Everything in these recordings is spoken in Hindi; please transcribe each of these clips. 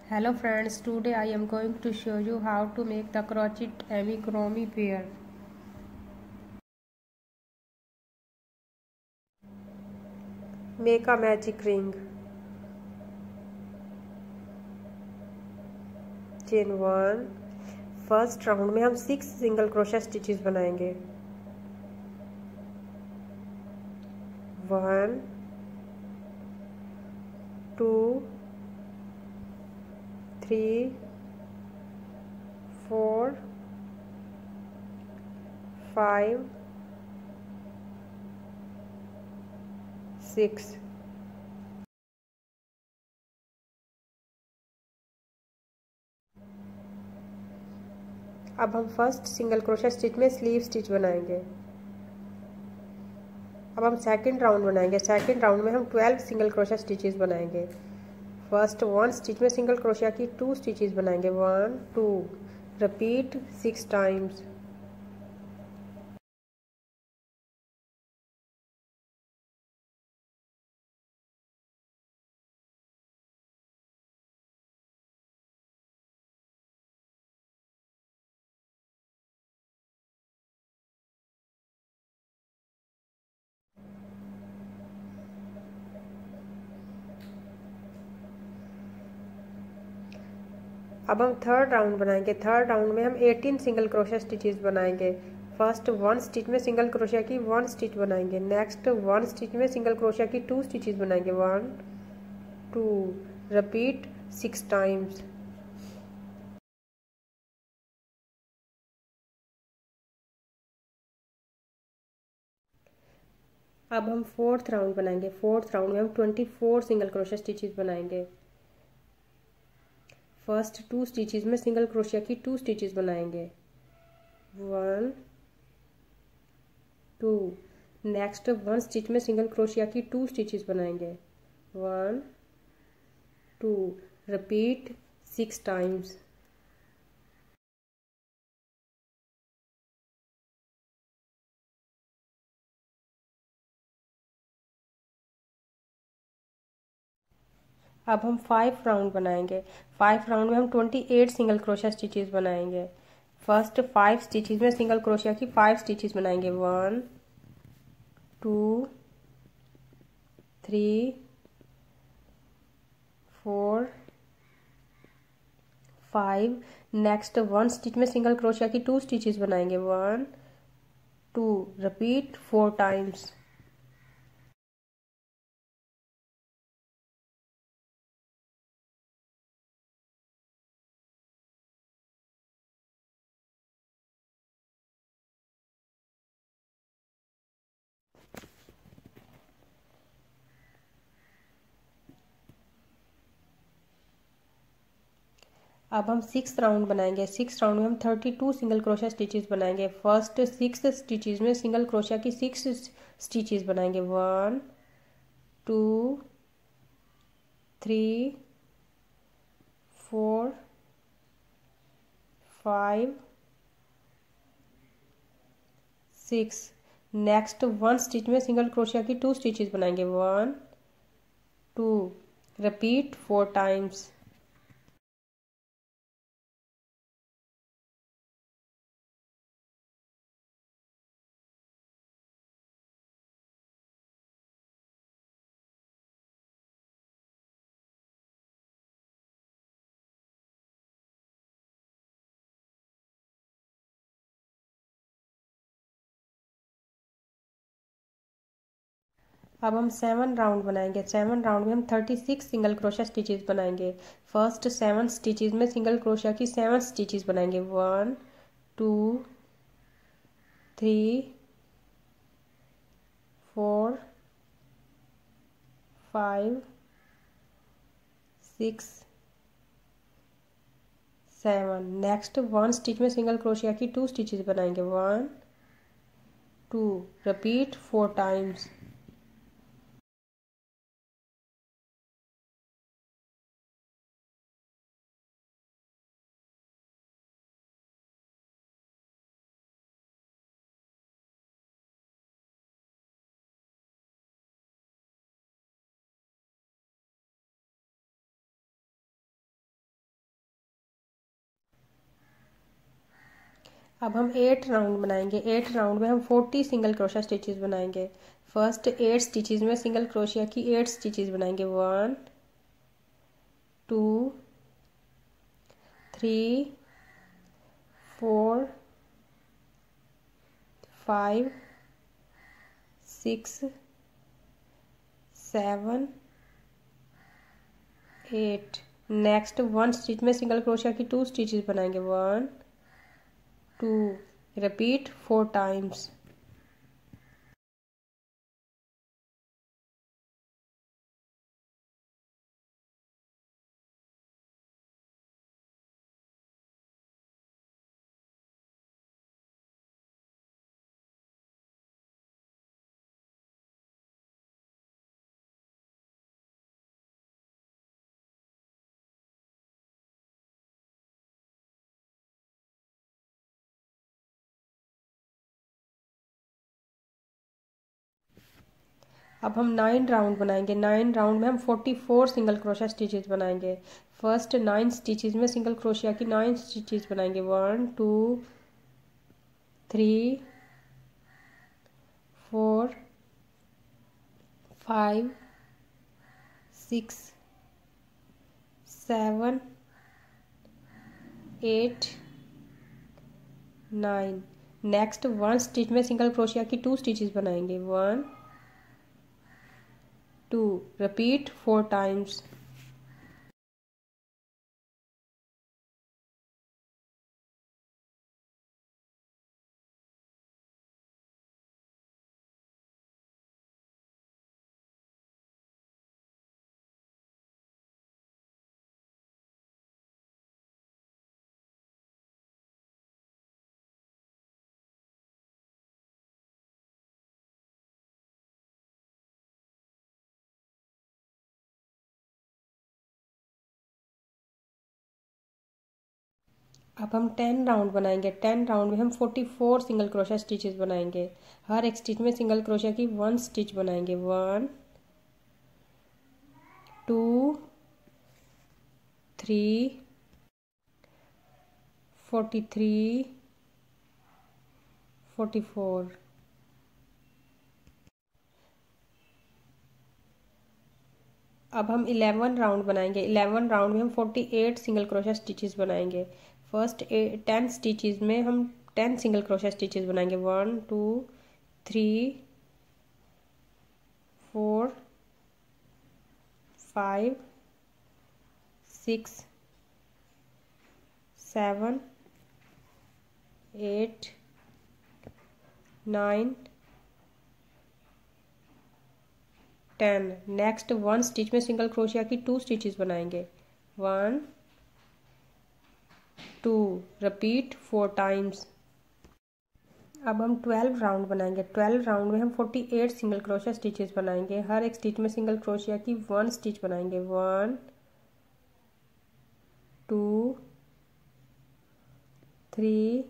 Hello friends, today I am going to show you how to make the crochet amigurumi pair. Make a magic ring. Chain 1. First round में हम 6 सिंगल क्रोशा स्टिचेस बनाएंगे. 1 2 3 4 5 6. अब हम फर्स्ट सिंगल क्रोशा स्टिच में स्लीव स्टिच बनाएंगे. अब हम सेकंड राउंड बनाएंगे. सेकंड राउंड में हम 12 सिंगल क्रोशा स्टिचेस बनाएंगे. फर्स्ट 1 स्टिच में सिंगल क्रोशिया की 2 स्टिचेस बनाएंगे. 1 2. Repeat 6 times. अब हम थर्ड राउंड बनाएंगे. थर्ड राउंड में हम 18 सिंगल क्रोशिया स्टिचेस बनाएंगे. फर्स्ट 1 स्टिच में सिंगल क्रोशिया की 1 स्टिच बनाएंगे. नेक्स्ट 1 स्टिच में सिंगल क्रोशिया की 2 स्टिचेस बनाएंगे. 1 2. Repeat 6 times. अब हम फोर्थ राउंड बनाएंगे. फोर्थ राउंड में हम 24 सिंगल क्रोशिया स्टिचेस बनाएंगे. फर्स्ट 2 स्टिचेस में सिंगल क्रोशिया की 2 स्टिचेस बनाएंगे. 1 2. नेक्स्ट 1 स्टिच में सिंगल क्रोशिया की 2 स्टिचेस बनाएंगे. 1 2. Repeat 6 times. अब हम 5 राउंड बनाएंगे. 5 राउंड में हम 28 सिंगल क्रोशिया स्टिचेस बनाएंगे. फर्स्ट 5 स्टिचेस में सिंगल क्रोशिया की 5 स्टिचेस बनाएंगे. 1 2 3 4 5. नेक्स्ट 1 स्टिच में सिंगल क्रोशिया की 2 स्टिचेस बनाएंगे. 1 2. Repeat 4 times. अब हम 6 राउंड बनाएंगे. 6 राउंड में हम 32 सिंगल क्रोशिया स्टिचेस बनाएंगे. फर्स्ट 6 स्टिचेस में सिंगल क्रोशिया की 6 स्टिचेस बनाएंगे. 1 2 3 4 5 6. नेक्स्ट 1 स्टिच में सिंगल क्रोशिया की 2 स्टिचेस बनाएंगे. 1 2. Repeat 4 times. अब हम 7 राउंड बनाएंगे. 7 राउंड में हम 36 सिंगल क्रोशिया स्टिचेस बनाएंगे. फर्स्ट 7 स्टिचेस में सिंगल क्रोशिया की 7 स्टिचेस बनाएंगे. 1 2 3 4 5 6 7. नेक्स्ट 1 स्टिच में सिंगल क्रोशिया की 2 स्टिचेस बनाएंगे. 1 2. Repeat 4 times. अब हम 8 राउंड बनाएंगे। 8 राउंड में हम 40 सिंगल क्रोशिया स्टिचेस बनाएंगे। फर्स्ट 8 स्टिचेस में सिंगल क्रोशिया की 8 स्टिचेस बनाएंगे। 1 2 3 4 5 6 7 8। नेक्स्ट 1 स्टिच में सिंगल क्रोशिया की 2 स्टिचेस बनाएंगे। 1 2। Repeat 4 times. अब हम 9 राउंड बनाएंगे। 9 राउंड में हम 44 सिंगल क्रोशिया स्टिचेस बनाएंगे। फर्स्ट 9 स्टिचेस में सिंगल क्रोशिया की 9 स्टिचेस बनाएंगे। 1 2 3 4 5 6 7 8 9। नेक्स्ट 1 स्टिच में सिंगल क्रोशिया की 2 स्टिचेस बनाएंगे। 1 2। Repeat 4 times. अब हम 10 राउंड बनाएंगे। 10 राउंड में हम 44 सिंगल क्रोशिया स्टिचेस बनाएंगे। हर एक स्टिच में सिंगल क्रोशिया की 1 स्टिच बनाएंगे। 1 2 3 43 44। अब हम 11 राउंड बनाएंगे। 11 राउंड में हम 48 सिंगल क्रोशिया स्टिचेस बनाएंगे। फर्स्ट 10 स्टिचेस में हम 10 सिंगल क्रोशिया स्टिचेस बनाएंगे। 1 2 3 4 5 6 7 8 9 10। नेक्स्ट 1 स्टिच में सिंगल क्रोशिया की 2 स्टिचेस बनाएंगे। 1 2। Repeat 4 times. अब हम 12 राउंड बनाएंगे। 12 राउंड में हम 48 सिंगल क्रोशिया स्टिचेस बनाएंगे। हर एक स्टिच में सिंगल क्रोशिया की 1 स्टिच बनाएंगे। 1 2 3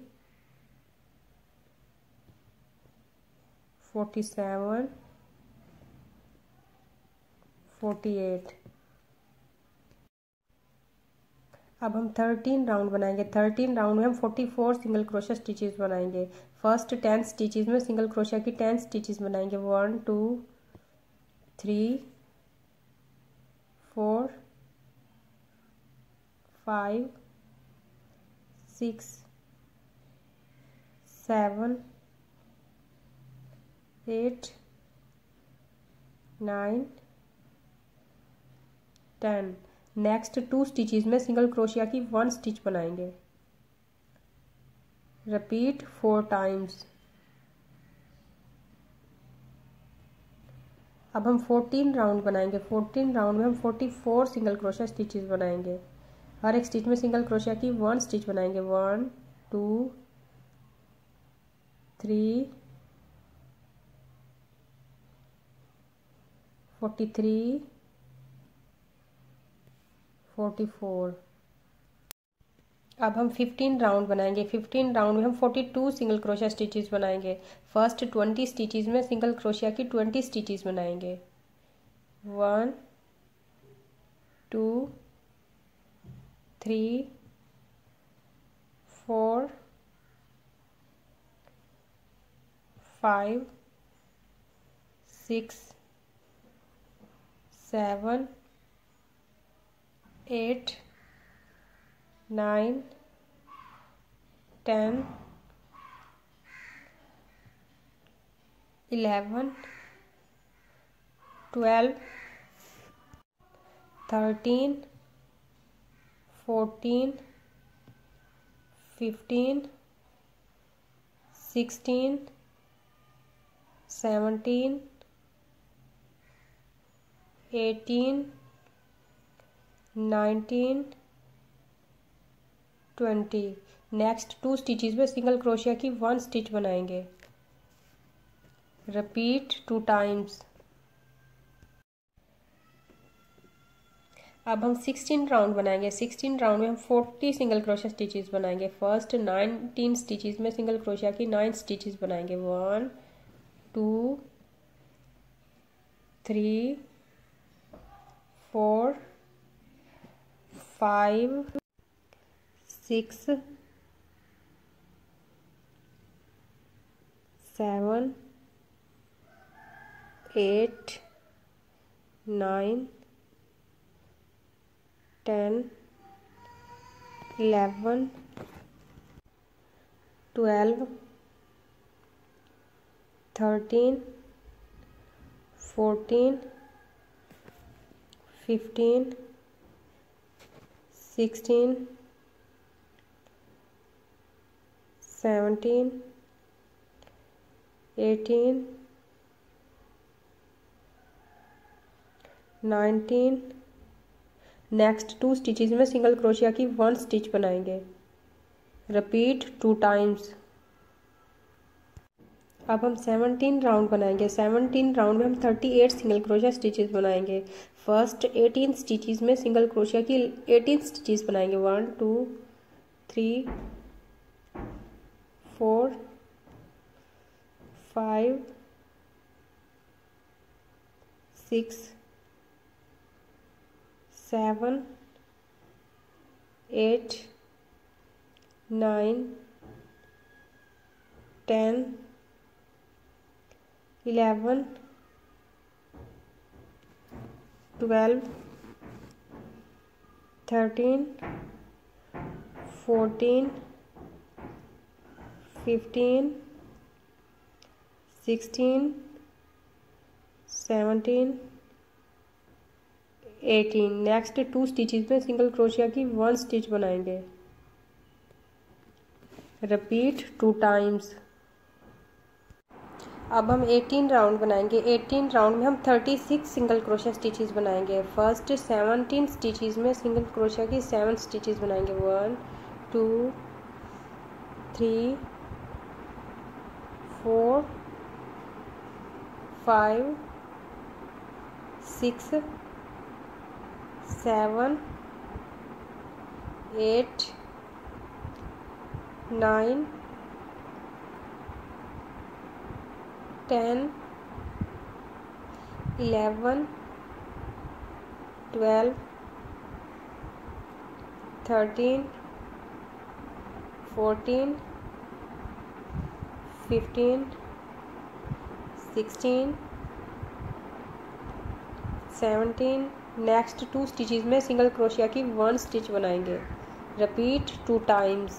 47 48। अब हम 13 राउंड बनाएंगे। 13 राउंड में हम 44 सिंगल क्रोशिया स्टिचेस बनाएंगे। फर्स्ट 10 स्टिचेस में सिंगल क्रोशिया की 10 स्टिचेस बनाएंगे। 1 2 3 4 5 6 7 8 9 10। नेक्स्ट 2 स्टिचेस में सिंगल क्रोशिया की 1 स्टिच बनाएंगे। Repeat 4 times. अब हम 14 राउंड बनाएंगे। 14 राउंड में हम 44 सिंगल क्रोशिया स्टिचेस बनाएंगे। हर एक स्टिच में सिंगल क्रोशिया की 1 स्टिच बनाएंगे। 1 2 3 43 44। अब हम 15 राउंड बनाएंगे। 15 राउंड में हम 42 सिंगल क्रोशिया स्टिचेस बनाएंगे। फर्स्ट 20 स्टिचेस में सिंगल क्रोशिया की 20 स्टिचेस बनाएंगे। 1 2 3 4 5 6 7 8 9 10 11 12 13 14 15 16 17 18 19 20। नेक्स्ट 2 स्टिचेस में सिंगल क्रोशिया की 1 स्टिच बनाएंगे। Repeat 2 times. अब हम 16 राउंड बनाएंगे। 16 राउंड में हम 40 सिंगल क्रोशिया स्टिचेस बनाएंगे। फर्स्ट 19 स्टिचेस में सिंगल क्रोशिया की 9 स्टिचेस बनाएंगे। 1 2 3 4 5 6 7 8 9 10 11 12 13 14 15 16 17 18 19। नेक्स्ट 2 स्टिचेस में सिंगल क्रोशिया की 1 स्टिच बनाएंगे। Repeat 2 times. अब हम 17 राउंड बनाएंगे। 17 राउंड में हम 38 सिंगल क्रोशिया स्टिचेस बनाएंगे। फर्स्ट 18 स्टिचेस में सिंगल क्रोशिया की 18 स्टिचेस बनाएंगे। 1 2 3 4 5 6 7 8 9 10 11 12 13 14 15 16 17 18। नेक्स्ट 2 स्टिचेस में सिंगल क्रोशिया की 1 स्टिच बनाएंगे। Repeat 2 times. अब हम 18 राउंड बनाएंगे। 18 राउंड में हम 36 सिंगल क्रोशिया स्टिचेस बनाएंगे। फर्स्ट 17 स्टिचेस में सिंगल क्रोशिया की 7 स्टिचेस बनाएंगे। 1 2 3 4 5 6 7 8 9 10 11 12 13 14 15 16 17। नेक्स्ट 2 स्टिचेस में सिंगल क्रोशिया की 1 स्टिच बनाएंगे। Repeat 2 times.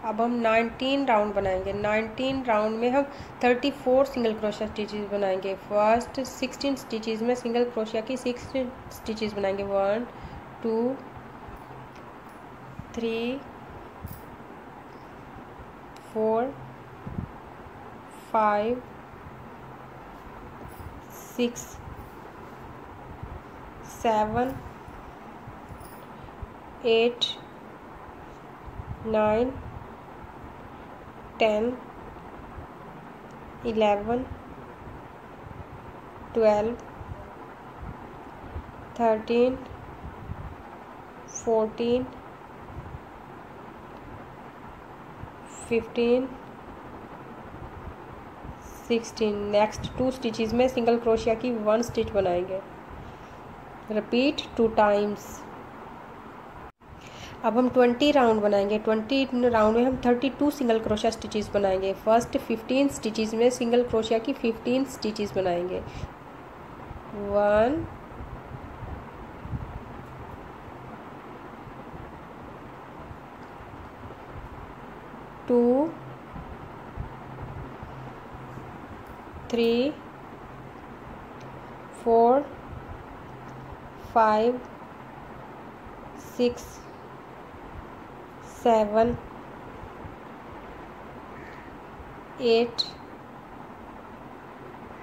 अब हम 19 राउंड बनाएंगे। 19 राउंड में हम 34 सिंगल क्रोशिया स्टिचेस बनाएंगे। फर्स्ट 16 स्टिचेस में सिंगल क्रोशिया की 6 स्टिचेस बनाएंगे। 1 2 3 4 5 6 7 8 9 10 11 12 13 14 15 16। नेक्स्ट 2 स्टिचेस में सिंगल क्रोशिया की 1 स्टिच बनाएंगे। Repeat 2 times. अब हम 20 राउंड बनाएंगे। 20 राउंड में हम 32 सिंगल क्रोशिया स्टिचेस बनाएंगे। फर्स्ट 15 स्टिचेस में सिंगल क्रोशिया की 15 स्टिचेस बनाएंगे। 1 2 3 4 5 6 7 8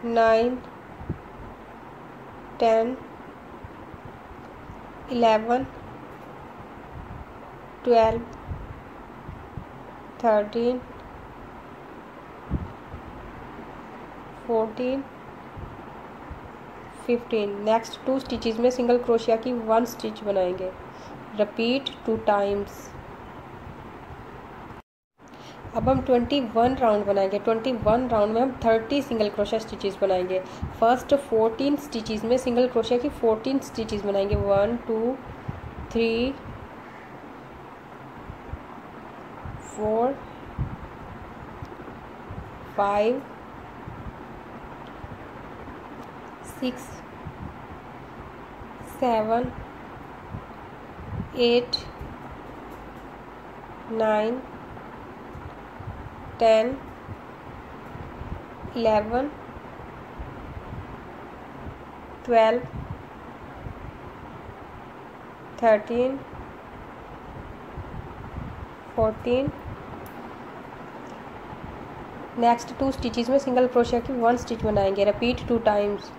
9 10 11 12 13 14 15। नेक्स्ट 2 स्टिचेस में सिंगल क्रोशिया की 1 स्टिच बनाएंगे। Repeat 2 times. अब हम 21 राउंड बनाएंगे। 21 राउंड में हम 30 सिंगल क्रोशिया स्टिचेस बनाएंगे। फर्स्ट 14 स्टिचेस में सिंगल क्रोशिया की 14 स्टिचेस बनाएंगे। 1 2 3 4 5 6 7 8 9 10 11 12 13 14। नेक्स्ट 2 स्टिचेस में सिंगल क्रोशिया की 1 स्टिच बनाएंगे। Repeat 2 times.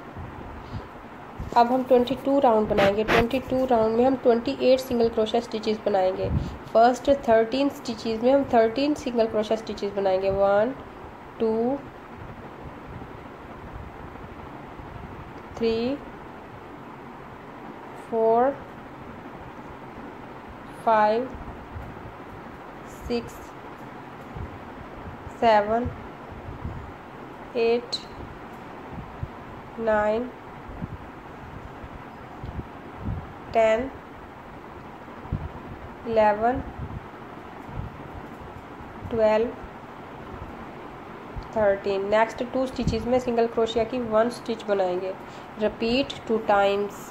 अब हम 22 राउंड बनाएंगे। 22 राउंड में हम 28 सिंगल क्रोशिया स्टिचेस बनाएंगे। फर्स्ट 13 स्टिचेस में हम 13 सिंगल क्रोशिया स्टिचेस बनाएंगे। 1 2 3 4 5 6 7 8 9 10 11 12 13। नेक्स्ट 2 स्टिचेस में सिंगल क्रोशिया की 1 स्टिच बनाएंगे। Repeat 2 times.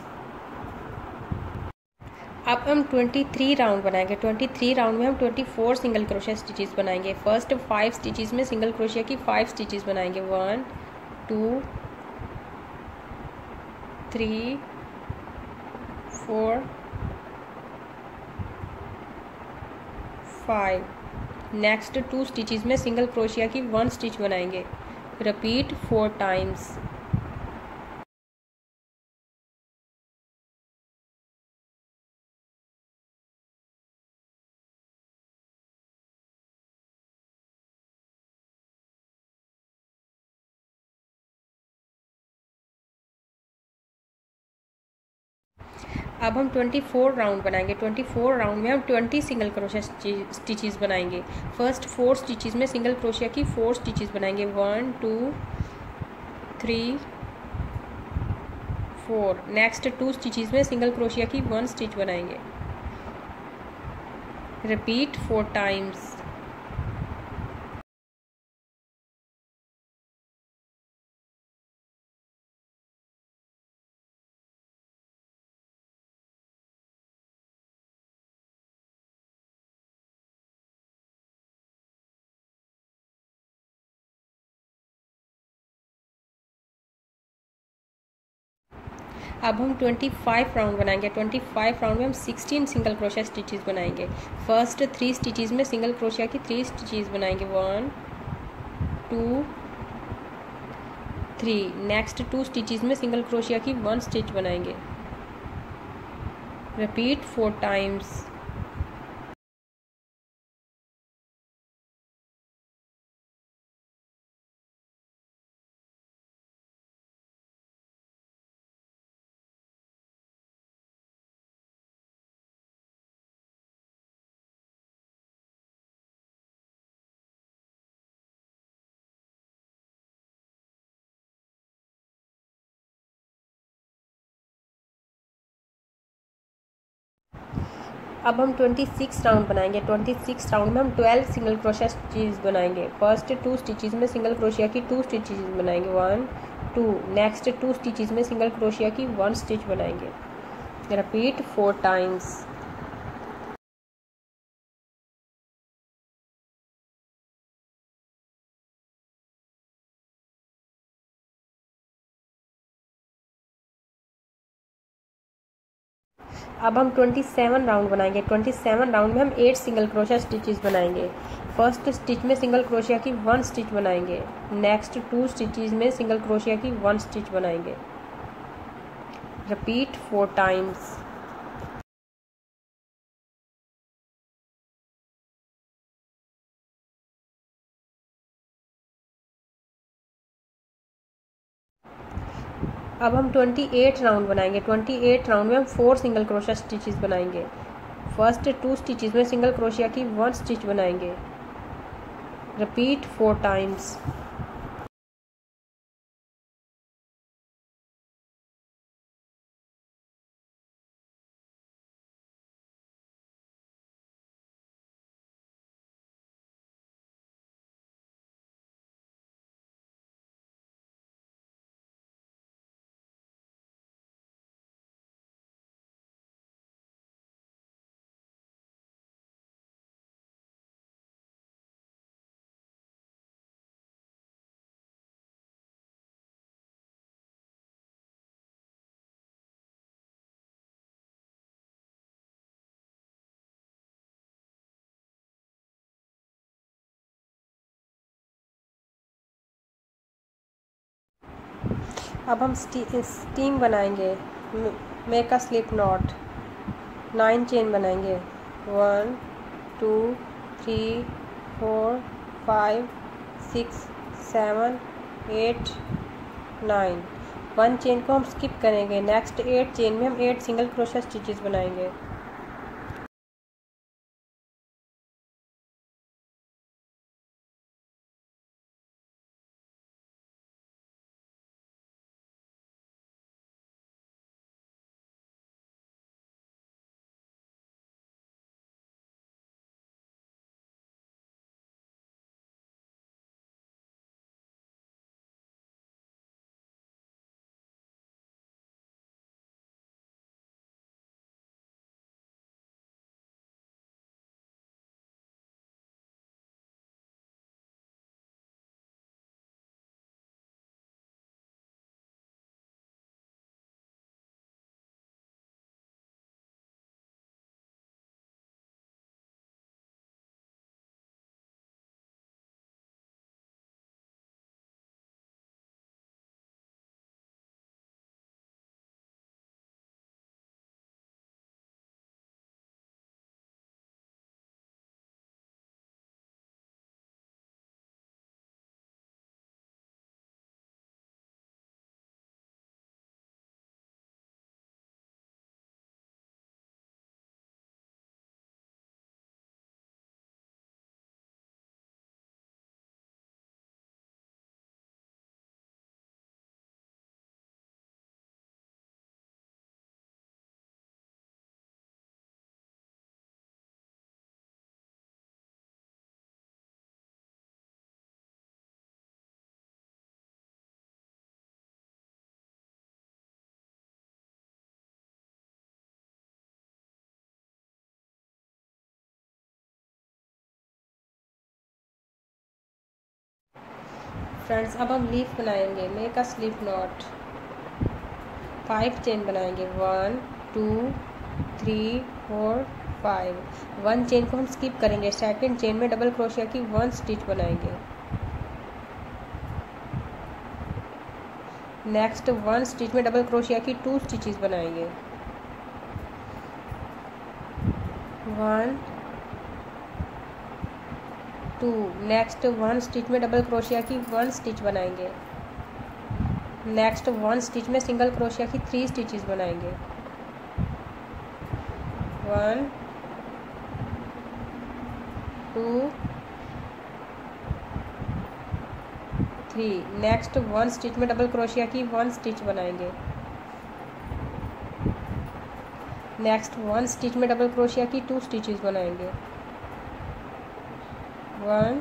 अब हम 23 राउंड बनाएंगे। 23 राउंड में हम 24 सिंगल क्रोशिया स्टिचेस बनाएंगे। फर्स्ट 5 स्टिचेस में सिंगल क्रोशिया की 5 स्टिचेस बनाएंगे। 1 2 3 4 5। नेक्स्ट 2 स्टिचेस में सिंगल क्रोशिया की 1 स्टिच बनाएंगे। Repeat 4 times. अब हम 24 राउंड बनाएंगे। 24 राउंड में हम 20 सिंगल क्रोशिया स्टिचेस बनाएंगे। फर्स्ट 4 स्टिचेस में सिंगल क्रोशिया की 4 स्टिचेस बनाएंगे। 1 2 3 4। नेक्स्ट 2 स्टिचेस में सिंगल क्रोशिया की 1 स्टिच बनाएंगे। Repeat 4 times. अब हम 25 राउंड बनाएंगे। 25 राउंड में हम 16 सिंगल क्रोशिया स्टिचेस बनाएंगे। फर्स्ट 3 स्टिचेस में सिंगल क्रोशिया की 3 स्टिचेस बनाएंगे। 1 2 3। नेक्स्ट 2 स्टिचेस में सिंगल क्रोशिया की 1 स्टिच बनाएंगे। Repeat 4 times. अब हम 26 राउंड बनाएंगे। 26 राउंड में हम 12 सिंगल क्रोशिया स्टिचेस बनाएंगे। फर्स्ट 2 स्टिचेस में सिंगल क्रोशिया की 2 स्टिचेस बनाएंगे, 1 2। नेक्स्ट 2 स्टिचेस में सिंगल क्रोशिया की 1 स्टिच बनाएंगे। Repeat 4 times. अब हम 27 राउंड बनाएंगे। 27 राउंड में हम 8 सिंगल क्रोशिया स्टिचेस बनाएंगे। फर्स्ट स्टिच में सिंगल क्रोशिया की 1 स्टिच बनाएंगे। नेक्स्ट 2 स्टिचेस में सिंगल क्रोशिया की 1 स्टिच बनाएंगे। Repeat 4 times. अब हम 28 राउंड बनाएंगे। 28 राउंड में हम 4 सिंगल क्रोशिया स्टिचेस बनाएंगे। फर्स्ट 2 स्टिचेस में सिंगल क्रोशिया की 1 स्टिच बनाएंगे। Repeat 4 times. अब हम स्टीम बनाएंगे। Make a slip not. 9 chain बनाएंगे, 1 2 3 4 5 6 7 8 9। 1 चेन को हम स्किप करेंगे। नेक्स्ट 8 चेन में हम 8 सिंगल क्रोशिया स्टिचेस बनाएंगे। फ्रेंड्स, अब हम लीफ बनाएंगे। Make a slip not. 5 chain बनाएंगे, 1 2 3 4 5। 1 चेन को हम स्किप करेंगे। सेकंड चेन में डबल क्रोशिया की 1 स्टिच बनाएंगे। नेक्स्ट 1 स्टिच में डबल क्रोशिया की 2 स्टिचेस बनाएंगे, 1 2। नेक्स्ट 1 स्टिच में डबल क्रोशिया की 1 स्टिच बनाएंगे। नेक्स्ट 1 स्टिच में सिंगल क्रोशिया की 3 स्टिचेस बनाएंगे, 1 2 3। नेक्स्ट 1 स्टिच में डबल क्रोशिया की 1 स्टिच बनाएंगे। नेक्स्ट 1 स्टिच में डबल क्रोशिया की 2 स्टिचेस बनाएंगे, 1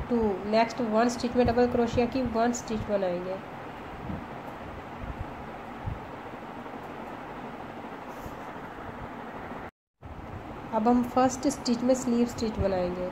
2। नेक्स्ट 1 स्टिच में डबल क्रोशिया की 1 स्टिच बनाएंगे, अब हम फर्स्ट स्टिच में स्लीव स्टिच बनाएंगे,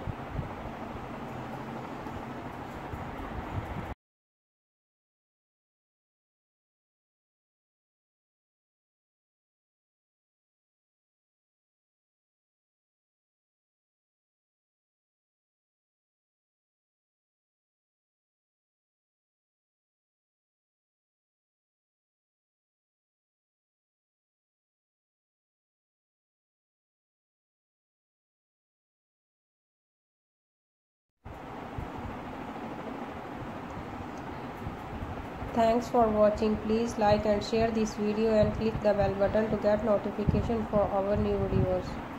Thanks for watching. Please like and share this video and click the bell button to get notification for our new videos.